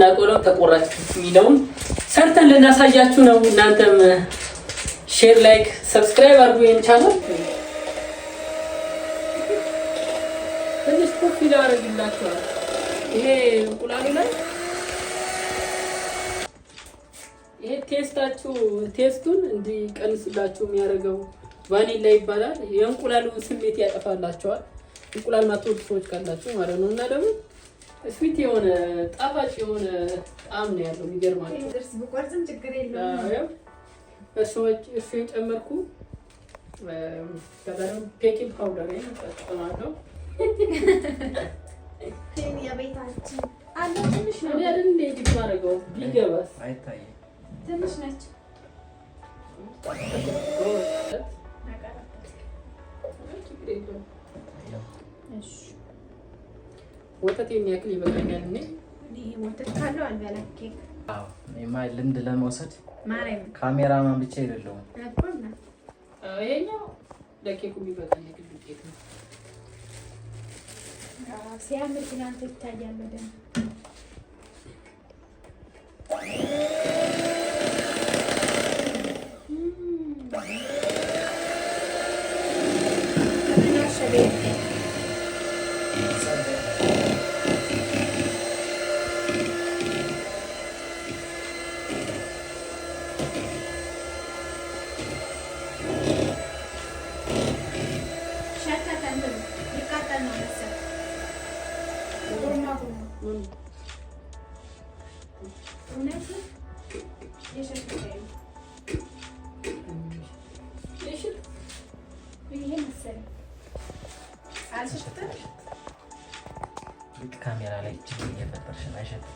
ናቆሎ ተቆራጭ የሚለውን ሰርተን ልናሳያችሁ ነው። እናንተም ሼር፣ ላይክ፣ ሰብስክራይብ አድርጉ ይሄን ቻናል። ትንሽ ኮፊ ላደርግላችኋል። ይሄ እንቁላሉ ላይ ይሄ ቴስቱን እንዲቀንስላችሁ የሚያደርገው ቫኒላ ይባላል። የእንቁላሉ ስሜት ያጠፋላችኋል። እንቁላል ማትወዱ ሰዎች ካላችሁ ማለት ነው። እና ደግሞ ስዊት የሆነ ጣፋጭ የሆነ ጣዕም ነው ያለው። የሚገርማችሁ ድርስ በቆርጥም ችግር የለውም። እሱ የጨመርኩ ከዛ ደግሞ ቤኪንግ ፓውደር ተጠቅማለሁ። የቤታችን አለ ትንሽ ነው አይደል? እንዴ ይባረገው ቢገባስ አይታየም። ትንሽ ነች። ወተት የሚያክል ይበቃኛል። እኔ ወተት ካለው አልበላም ኬክ። አዎ እኔማ ልምድ ለመውሰድ ማርያም ካሜራማን ብቻ አይደለሁም። ይሄኛው ለኬኩ የሚበቃኝ የግል ኬክ ነው። ሲያምር ግን አንተ ይታያል በደንብ። ካሜራ ላይ ችግር እየፈጠርሽ ነው። አይሸትም።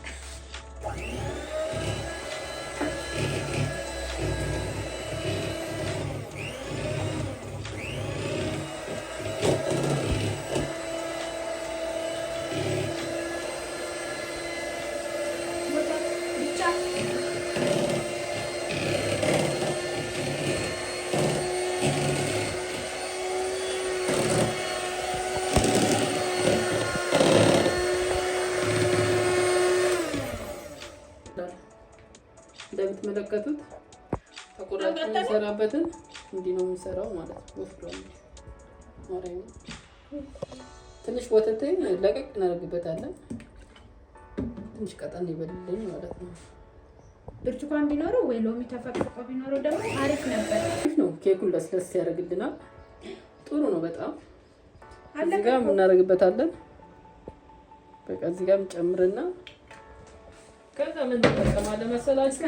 እንደምትመለከቱት ተቆራጭ የሚሰራበትን እንዲህ ነው የሚሰራው ማለት ነው። ወፍራም ማረኝ ትንሽ ወተት ለቀቅ እናደርግበታለን። ትንሽ ቀጠን ይበልልኝ ማለት ነው። ብርቱካን ቢኖረው ወይ ሎሚ ተፈቅፍቆ ቢኖረው ደግሞ አሪፍ ነበር ነው። ኬኩን ለስለስ ያደርግልናል። ጥሩ ነው በጣም። እዚህ ጋር እናደርግበታለን። በቃ እዚህ ጋር እንጨምርና ከዛ ምን ተጠቀማለህ መሰላችሁ?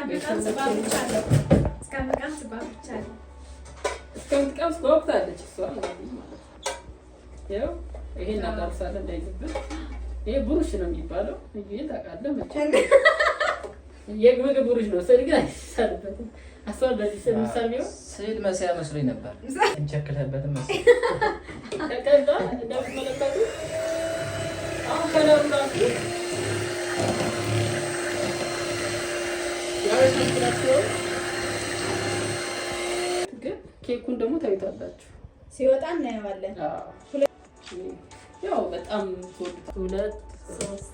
እስከምቀምስ ወቅታለች እሷ ማለት ነው። ያው ይሄን እናዳርሳለን እንዳይዝብን። ይሄ ብሩሽ ነው የሚባለው። ይሄ ታውቃለህ መቼም የምግብ ብሩሽ ነው። ስዕል ግን አይሳልበትም። አስዋል በዚህ ስዕል ምሳሌው ስዕል መሳያ መስሎኝ ነበር። እንቸክልህበትም መስሎኝ ከዛ እንደምትመለከቱት አሁን ከለሩ ራሱ ግን ኬኩን ደግሞ ታዩታላችሁ ሲወጣ እናየዋለን። ያው በጣም ሁለት ሶስት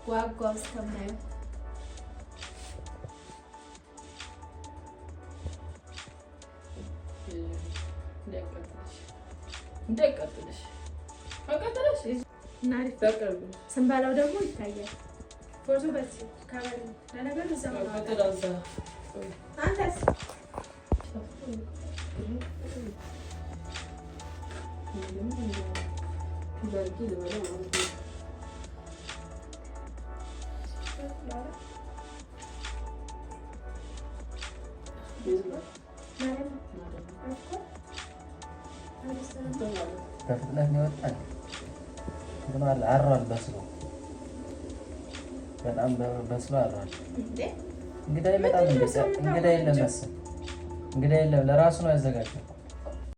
ጓጓው እስከማየው እንዳይቀጥልሽ እና አሪፍ ስንበላው ደግሞ ይታያል። ፎቶ በዚህ ካሜራ ለነገሩ እዛው አንተስ በፍጥነት ነው የወጣል። ግን አሯል በስሎ በጣም በስሎ አሯል። እንግዳ ይመጣል። እንግዳ የለም መሰል እንግዳ የለም። ለራሱ ነው ያዘጋጀው።